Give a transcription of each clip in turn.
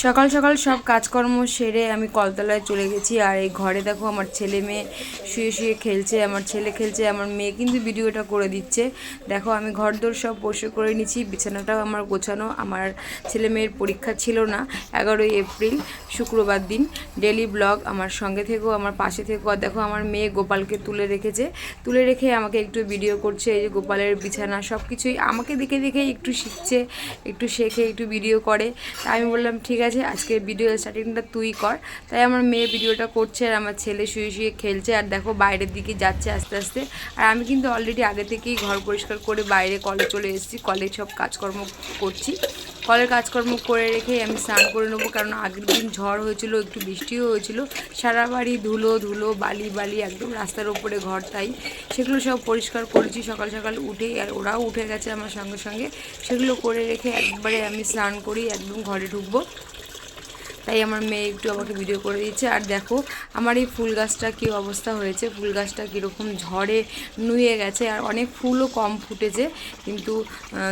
সকাল সকাল সব কাজকর্ম সেরে আমি কলতলায় চলে গেছি। আর এই ঘরে দেখো আমার ছেলে মেয়ে শুয়ে শুয়ে খেলছে, আমার ছেলে খেলছে, আমার মেয়ে কিন্তু ভিডিওটা করে দিচ্ছে। দেখো আমি ঘরদোর সব পরিষ্কার করে নিচ্ছি, বিছানাটাও আমার গোছানো। আমার ছেলে মেয়ের পরীক্ষা ছিল না 11ই এপ্রিল শুক্রবার দিন। ডেলি ব্লগ আমার সঙ্গে থেকেও, আমার পাশে থেকেও। আর দেখো আমার মেয়ে গোপালকে তুলে রেখেছে, তুলে রেখে আমাকে একটু ভিডিও করছে। এই যে গোপালের বিছানা সব কিছুই আমাকে দেখে দেখে একটু শিখছে, একটু শেখে, একটু ভিডিও করে। তাই আমি বললাম ঠিক আছে আজকে ভিডিও স্টার্টিংটা তুই কর। তাই আমার মেয়ে ভিডিওটা করছে আর আমার ছেলে শুয়ে শুয়ে খেলছে। আর দেখো বাইরের দিকে যাচ্ছে আস্তে আস্তে। আর আমি কিন্তু অলরেডি আগে থেকেই ঘর পরিষ্কার করে বাইরে কলে চলে এসেছি, কলে সব কাজকর্ম করছি। কলের কাজকর্ম করে রেখে আমি স্নান করে নেবো, কারণ আগের দিন ঝড় হয়েছিল, একটু বৃষ্টিও হয়েছিল। সারা বাড়ি ধুলো ধুলো, বালি বালি, একদম রাস্তার ওপরে ঘর। তাই সেগুলো সব পরিষ্কার করেছি সকাল সকাল উঠেই। আর ওরাও উঠে গেছে আমার সঙ্গে সঙ্গে। সেগুলো করে রেখে একবারে আমি স্নান করি, একদম ঘরে ঢুকবো। তাই আমার মেয়ে একটু আমাকে ভিডিও করে দিচ্ছে। আর দেখো আমার এই ফুল গাছটা কী অবস্থা হয়েছে, ফুল গাছটা কীরকম ঝড়ে নুয়ে গেছে। আর অনেক ফুলও কম ফুটেছে, কিন্তু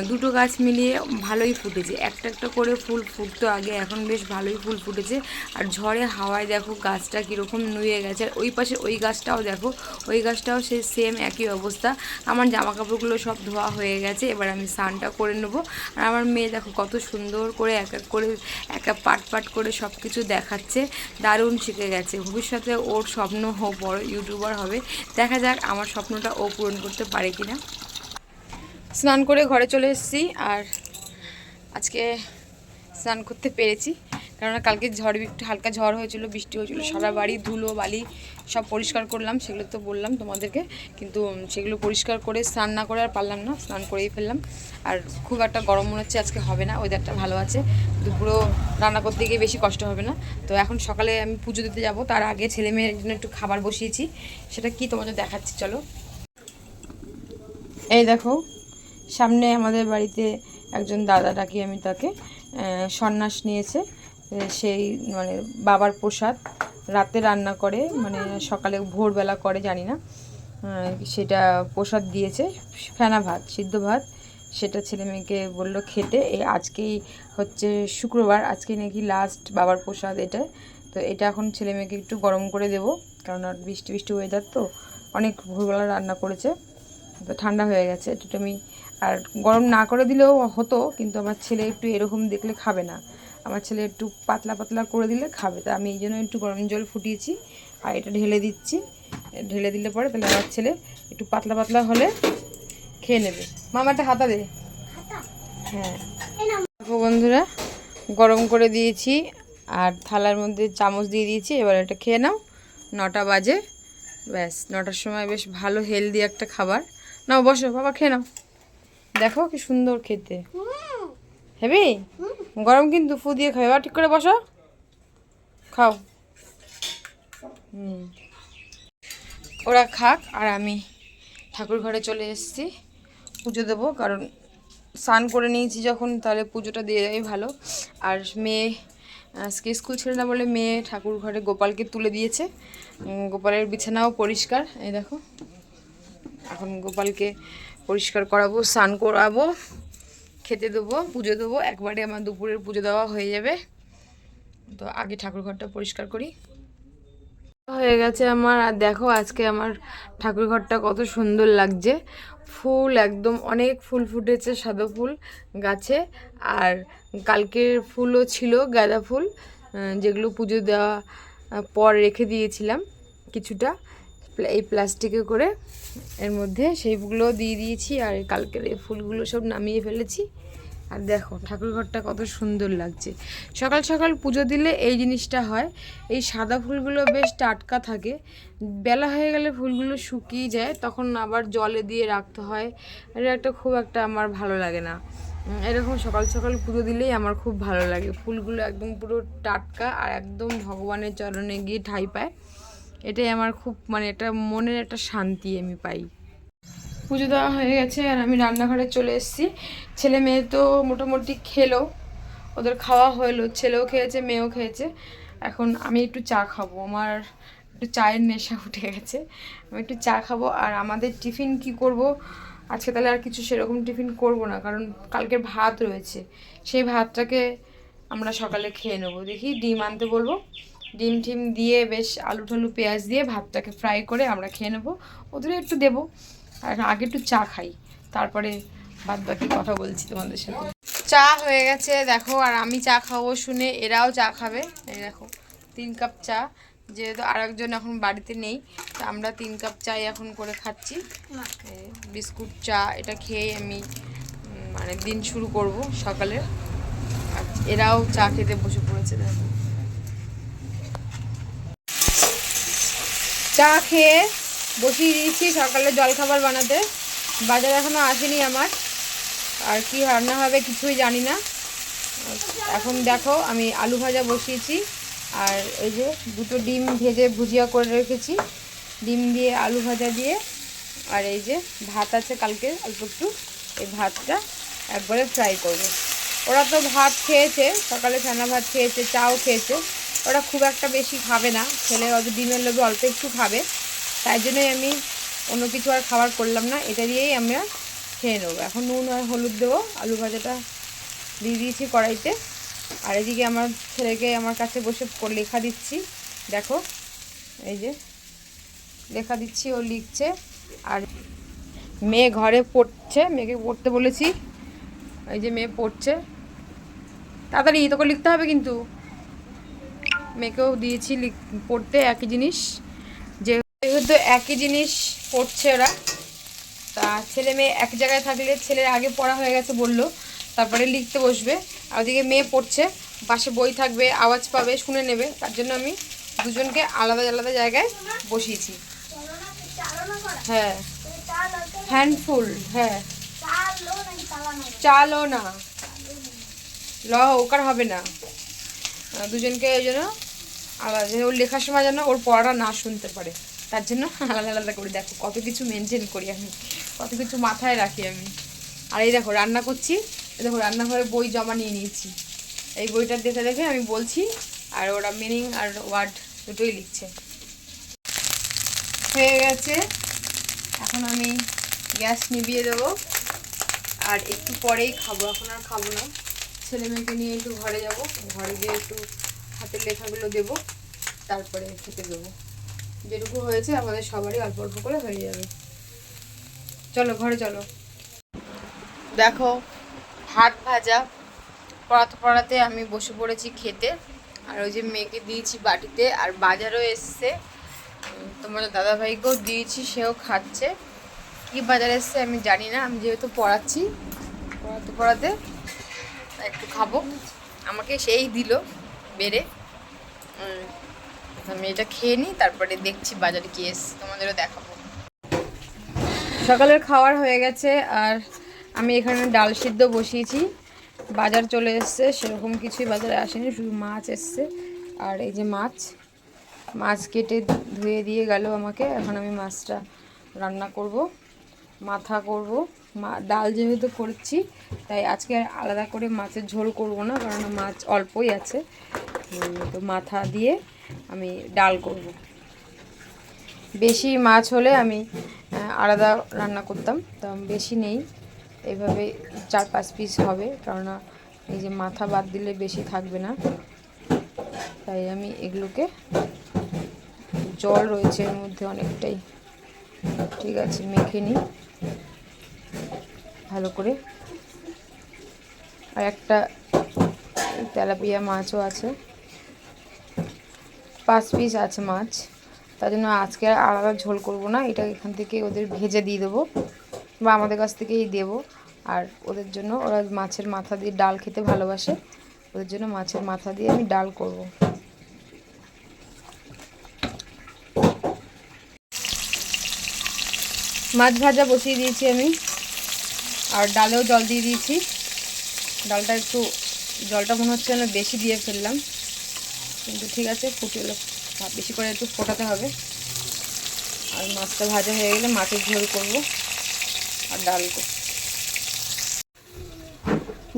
দুটো গাছ মিলিয়ে ভালোই ফুটেছে। একটা একটা করে ফুল ফুটতো আগে, এখন বেশ ভালোই ফুল ফুটেছে। আর ঝড়ে হাওয়ায় দেখো গাছটা কীরকম নুয়ে গেছে। আর ওই পাশে ওই গাছটাও দেখো, ওই গাছটাও সেই সেম একই অবস্থা। আমার জামা কাপড়গুলো সব ধোয়া হয়ে গেছে, এবার আমি স্নানটা করে নেবো। আর আমার মেয়ে দেখো কত সুন্দর করে এক এক করে, এক এক পাট পাট করে সব কিছু দেখাচ্ছে। দারুণ শিখে গেছে। ভবিষ্যতে ওর স্বপ্ন হোক বড় ইউটিউবার হবে। দেখা যাক আমার স্বপ্নটা ও পূরণ করতে পারে কিনা। স্নান করে ঘরে চলে এসেছি। আর আজকে স্নান করতে পেরেছি, কেননা কালকে ঝড়, একটু হালকা ঝড় হয়েছিল, বৃষ্টি হয়েছিল। সারা বাড়ি ধুলো বালি সব পরিষ্কার করলাম, সেগুলো তো বললাম তোমাদেরকে। কিন্তু সেগুলো পরিষ্কার করে স্নান না করে আর পারলাম না, স্নান করেই ফেললাম। আর খুব একটা গরম মনে হচ্ছে আজকে হবে না, ওয়েদারটা ভালো আছে। দুপুরও রান্না করতে গিয়ে বেশি কষ্ট হবে না। তো এখন সকালে আমি পুজো দিতে যাব, তার আগে ছেলে মেয়ের জন্য একটু খাবার বসিয়েছি। সেটা কি তোমাদের দেখাচ্ছি, চলো। এই দেখো সামনে আমাদের বাড়িতে একজন দাদা, ডাকি আমি তাকে, সন্ন্যাস নিয়েছে। সেই মানে বাবার প্রসাদ রাতে রান্না করে, মানে সকালে ভোরবেলা করে জানি না, সেটা প্রসাদ দিয়েছে। ফেনা ভাত, সিদ্ধ ভাত, সেটা ছেলে মেয়েকে বললো খেতে। এই আজকেই হচ্ছে শুক্রবার, আজকেই নাকি লাস্ট বাবার প্রসাদ এটা। তো এটা এখন ছেলে মেয়েকে একটু গরম করে দেবো, কারণ আর বৃষ্টি বৃষ্টি ওয়েদার তো, অনেক ভোরবেলা রান্না করেছে, তো ঠান্ডা হয়ে গেছে একটু। আমি আর গরম না করে দিলেও হতো, কিন্তু আমার ছেলে একটু এরকম দেখলে খাবে না। আমার ছেলে একটু পাতলা পাতলা করে দিলে খাবে, তা আমি এই জন্য একটু গরম জল ফুটিয়েছি আর এটা ঢেলে দিচ্ছি। ঢেলে দিলে পরে তাহলে আমার ছেলে একটু পাতলা পাতলা হলে খেয়ে নেবে। মামা একটা হাতা দে। হ্যাঁ দেখো বন্ধুরা, গরম করে দিয়েছি আর থালার মধ্যে চামচ দিয়ে দিয়েছি। এবার এটা খেয়ে নাও, 9টা বাজে। ব্যাস 9টার সময় বেশ ভালো হেলদি একটা খাবার। নাও বসো বাবা, খেয়ে নাও। দেখো কি সুন্দর খেতে, হেবি গরম কিন্তু ফু দিয়ে খাবে। এবার ঠিক করে বসো, খাও। ওরা খাক আর আমি ঠাকুর ঘরে চলে এসেছি পুজো দেবো, কারণ স্নান করে নিয়েছি যখন, তাহলে পুজোটা দিয়ে দেওয়াই ভালো। আর মেয়ে আজকে স্কুল ছিল না বলে মেয়ে ঠাকুর ঘরে গোপালকে তুলে দিয়েছে। গোপালের বিছানাও পরিষ্কার, এই দেখো। এখন গোপালকে পরিষ্কার করাবো, স্নান করাবো, খেতে দেবো, পুজো দেবো। একবারে আমার দুপুরের পুজো দেওয়া হয়ে যাবে। তো আগে ঠাকুর ঘরটা পরিষ্কার করি। হয়ে গেছে আমার। আর দেখো আজকে আমার ঠাকুর ঘরটা কত সুন্দর লাগছে। ফুল একদম অনেক ফুল ফুটেছে, সাদা ফুল গাছে। আর কালকের ফুলও ছিল, গাঁদা ফুল, যেগুলো পুজো দেওয়া পর রেখে দিয়েছিলাম কিছুটা এই প্লাস্টিকে করে, এর মধ্যে সেইগুলো দিয়ে দিয়েছি। আর কালকের এই ফুলগুলো সব নামিয়ে ফেলেছি। আর দেখো ঠাকুর ঘরটা কত সুন্দর লাগছে। সকাল সকাল পুজো দিলে এই জিনিসটা হয়, এই সাদা ফুলগুলো বেশ টাটকা থাকে। বেলা হয়ে গেলে ফুলগুলো শুকিয়ে যায়, তখন আবার জলে দিয়ে রাখতে হয়। এটা একটা খুব একটা আমার ভালো লাগে না। এরকম সকাল সকাল পুজো দিলেই আমার খুব ভালো লাগে। ফুলগুলো একদম পুরো টাটকা আর একদম ভগবানের চরণে গিয়ে ঠাঁই পায়। এটাই আমার খুব, মানে এটা মনের একটা শান্তি আমি পাই। পুজো দেওয়া হয়ে গেছে আর আমি রান্নাঘরে চলে এসেছি। ছেলে মেয়ে তো মোটামুটি খেলো, ওদের খাওয়া হলো, ছেলেও খেয়েছে মেয়েও খেয়েছে। এখন আমি একটু চা খাবো, আমার একটু চায়ের নেশা উঠে গেছে। আমি একটু চা খাবো। আর আমাদের টিফিন কি করব আজকে, তাহলে আর কিছু সেরকম টিফিন করব না, কারণ কালকের ভাত রয়েছে। সেই ভাতটাকে আমরা সকালে খেয়ে নেবো। দেখি ডিম আনতে বলবো, ডিম টিম দিয়ে বেশ আলু ঠালু পেঁয়াজ দিয়ে ভাতটাকে ফ্রাই করে আমরা খেয়ে নেবো। ওদের একটু দেবো, আর আগে একটু চা খাই, তারপরে বাদ বাকি কথা বলছি তোমাদের সাথে। চা হয়ে গেছে দেখো, আর আমি চা খাবো শুনে এরাও চা খাবে। এই দেখো 3 কাপ চা, যেহেতু আরেকজন এখন বাড়িতে নেই, তো আমরা 3 কাপ চাই এখন করে খাচ্ছি। বিস্কুট চা এটা খেয়ে আমি মানে দিন শুরু করব সকালে। আর এরাও চা খেতে বসে পড়েছে দেখো। চা খেয়ে বসিয়ে দিয়েছি সকালে জলখাবার বানাতে। বাজার এখনও আসেনি আমার, আর কি রান্না হবে কিছুই জানি না। এখন দেখো আমি আলু ভাজা বসিয়েছি, আর এই যে 2টো ডিম ভেজে ভুজিয়া করে রেখেছি, ডিম দিয়ে আলু ভাজা দিয়ে। আর এই যে ভাত আছে কালকে অল্প একটু, এই ভাতটা একবারে ফ্রাই করবো। ওরা তো ভাত খেয়েছে, সকালে ছানা ভাত খেয়েছে, চাও খেয়েছে, ওরা খুব একটা বেশি খাবে না, ছেলে অত ডিমের লোভে অল্প একটু খাবে, তাই জন্যই আমি অন্য কিছু আর খাবার করলাম না, এটা দিয়েই আমরা খেয়ে নেবো। এখন নুন আর হলুদ দেবো, আলু ভাজাটা দিয়ে দিয়েছি কড়াইতে। আর এদিকে আমার ছেলেকে আমার কাছে বসে লেখা দিচ্ছি, দেখো এই যে লেখা দিচ্ছি, ও লিখছে। আর মেয়ে ঘরে পড়ছে, মেয়েকে পড়তে বলেছি, এই যে মেয়ে পড়ছে, তাড়াতাড়ি তোকে লিখতে হবে কিন্তু। মেয়েকেও দিয়েছি পড়তে একই জিনিস, যেহেতু একই জিনিস পড়ছে ওরা, তা ছেলে মেয়ে এক জায়গায় থাকলে ছেলের আগে পড়া হয়ে গেছে বললো, তারপরে লিখতে বসবে। আর ওদিকে মেয়ে পড়ছে, পাশে বই থাকবে, আওয়াজ পাবে, শুনে নেবে, তার জন্য আমি দুজনকে আলাদা আলাদা জায়গায় বসিয়েছি। হ্যাঁ হ্যান্ডফুল, হ্যাঁ চালো না, ল ওকার হবে না, দুজনকে ওই জন্য আলাদা, ওর লেখার সময় যেন ওর পড়াটা না শুনতে পারে, তার জন্য আলাদা আলাদা করি। দেখো কত কিছু মেনটেন করি আমি, কত কিছু মাথায় রাখি আমি। আর এই দেখো রান্না করছি, দেখো রান্নাঘরে বই জমা নিয়ে নিয়েছি, এই বইটা দেখে দেখে আমি বলছি, আর ওরা মিনিং আর ওয়ার্ড দুটোই লিখছে। হয়ে গেছে, এখন আমি গ্যাস নিভিয়ে দেবো, আর একটু পরেই খাবো, এখন আর খাবো না। ছেলে মেয়েকে নিয়ে একটু ঘরে যাব, ঘরে গিয়ে একটু হাতের লেখাগুলো দেবো, তারপরে খেতে দেবো। যেটুকু হয়েছে আমাদের সবারই অল্প অল্প করে হয়ে যাবে। চলো ঘরে চলো। দেখো ভাত ভাজা পড়াতে পড়াতে আমি বসে পড়েছি খেতে, আর ওই যে মেয়েকে দিয়েছি বাটিতে, আর বাজারও এসছে, তোমার দাদাভাইকেও দিয়েছি, সেও খাচ্ছে। কি বাজার এসছে আমি জানি না, আমি যেহেতু পড়াচ্ছি, পড়াতে পড়াতে একটু খাবো, আমাকে সেই দিল বেড়ে। আমি এটা খেয়ে নিই, তারপরে দেখছি বাজারে কি এসছে, তোমাদেরও দেখাবো। সকালের খাওয়ার হয়ে গেছে, আর আমি এখানে ডাল সিদ্ধ বসিয়েছি। বাজার চলে এসছে, সেরকম কিছুই বাজারে আসেনি, শুধু মাছ এসছে। আর এই যে মাছ কেটে ধুয়ে দিয়ে গেল আমাকে, এখন আমি মাছটা রান্না করব, মাথা করব। ডাল যেহেতু করছি, তাই আজকে আর আলাদা করে মাছের ঝোল করব না, কারণ মাছ অল্পই আছে, তো মাথা দিয়ে আমি ডাল করব। বেশি মাছ হলে আমি আলাদা রান্না করতাম, তো বেশি নেই, এইভাবে 4-5 পিস হবে, কেননা এই যে মাথা বাদ দিলে বেশি থাকবে না, তাই আমি এগুলোকে, জল রয়েছে এর মধ্যে অনেকটাই, ঠিক আছে মেখে নিই ভালো করে। আর একটা তেলাপিয়া মাছও আছে, 5 পিস আছে মাছ, তার জন্য আজকে আর আলাদা ঝোল করব না, এটা এখান থেকে ওদের ভেজে দিয়ে দেবো, বা আমাদের কাছ থেকেই দেবো। আর ওদের জন্য, ওরা মাছের মাথা দিয়ে ডাল খেতে ভালোবাসে, ওদের জন্য মাছের মাথা দিয়ে আমি ডাল করব। মাছ ভাজা বসিয়ে দিয়েছি আমি, আর ডালেও জল দিয়ে দিয়েছি। ডালটা একটু, জলটা মনে হচ্ছে যেন বেশি দিয়ে ফেললাম, কিন্তু ঠিক আছে, ফুটলো, বেশি করে একটু ফোটাতে হবে। আর মাছটা ভাজা হয়ে গেলে মাছের ঝোল করব, আর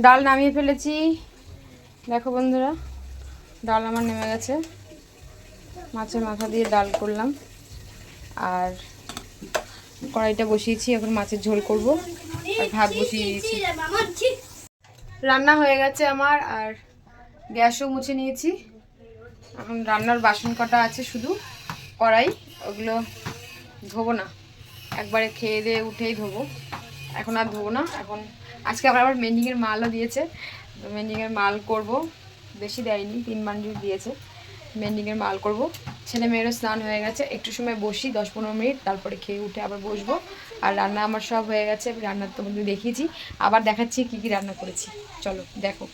ডাল নামিয়ে ফেলেছি। দেখো বন্ধুরা, ডাল আমার নেমে গেছে, মাছের মাথা দিয়ে ডাল করলাম, আর কড়াইটা বসিয়েছি, এখন মাছের ঝোল করব, আর ভাত বসিয়ে দিয়েছি। রান্না হয়ে গেছে আমার, আর গ্যাসও মুছে নিয়েছি। এখন রান্নার বাসন কটা আছে শুধু, কড়াই, ওগুলো ধোবো না, একবারে খেয়ে দিয়ে উঠেই ধোবো। এখন আর ধোবো না। এখন আজকে আবার মেন্ডিংয়ের মালও দিয়েছে, তো মেন্ডিংয়ের মাল করব। বেশি দেয়নি, 3 বান্ডিল দিয়েছে। মেন্ডিংয়ের মাল করব। ছেলে মেয়েরও স্নান হয়ে গেছে, একটু সময় বসি 10-15 মিনিট, তারপরে খেয়ে উঠে আবার বসবো। আর রান্না আমার সব হয়ে গেছে, রান্নার তোমাদের দেখিয়েছি, আবার দেখাচ্ছি কি কি রান্না করেছি। চলো দেখো।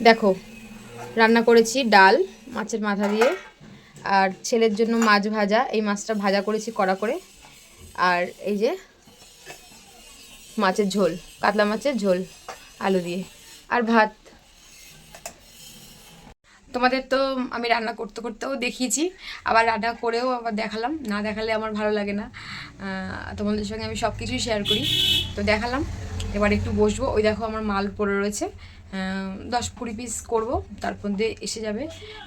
দেখো রান্না করেছি ডাল মাছের মাথা দিয়ে, আর ছেলের জন্য মাছ ভাজা, এই মাছটা ভাজা করেছি কড়া করে, আর এই যে মাছের ঝোল, কাতলা মাছের ঝোল আলু দিয়ে, আর ভাত। তোমাদের তো আমি রান্না করতে করতেও দেখিয়েছি, আবার রান্না করেও আবার দেখালাম, না দেখালে আমার ভালো লাগে না। তোমাদের সঙ্গে আমি সব কিছুই শেয়ার করি, তো দেখালাম। এবার একটু বসবো। ওই দেখো আমার মাল পড়ে রয়েছে, 10-20 পিস করবো, তারপর দিয়ে এসে যাবে।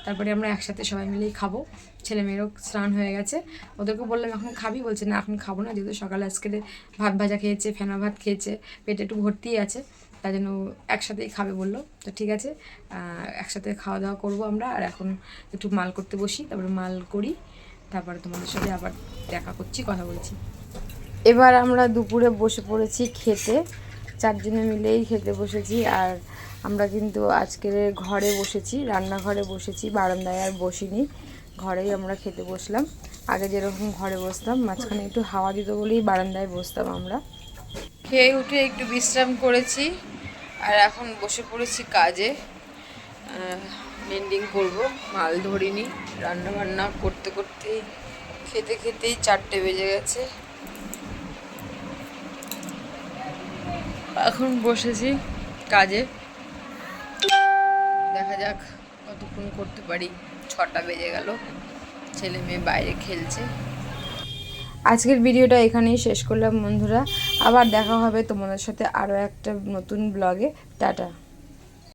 তারপরে আমরা একসাথে সবাই মিলেই খাবো। ছেলে মেয়েরও স্নান হয়ে গেছে, ওদেরকে বললাম এখন খাবি, বলছে না এখন খাবো না, যেহেতু সকালে আজকে ভাত ভাজা খেয়েছে, ফেনা ভাত খেয়েছে, পেটে একটু ভর্তিই আছে, তাই জন্য একসাথেই খাবে বললো। তো ঠিক আছে, একসাথে খাওয়া দাওয়া করবো আমরা। আর এখন একটু মাল করতে বসি, তারপরে মাল করি, তারপরে তোমাদের সাথে আবার দেখা করছি, কথা বলছি। এবার আমরা দুপুরে বসে পড়েছি খেতে, 4 জনে মিলেই খেতে বসেছি। আর আমরা কিন্তু আজকের ঘরে বসেছি, রান্নাঘরে বসেছি, বারান্দায় আর বসিনি, ঘরেই আমরা খেতে বসলাম। আগে যেরকম ঘরে বসতাম, মাঝখানে একটু হাওয়া দিত বলেই বারান্দায় বসতাম আমরা। খেয়ে উঠে একটু বিশ্রাম করেছি, আর এখন বসে পড়েছি কাজে। মেন্ডিং করব, মাল ধরিনি, রান্না বান্না করতে করতেই খেতে খেতেই 4টে বেজে গেছে। এখন বসেছি কাজে, দেখা যাক কতক্ষণ করতে পারি। 6টা বেজে গেল, ছেলে মেয়ে বাইরে খেলছে। আজকের ভিডিওটা এখানেই শেষ করলাম বন্ধুরা, আবার দেখা হবে তোমাদের সাথে আরও একটা নতুন ব্লগে। টাটা।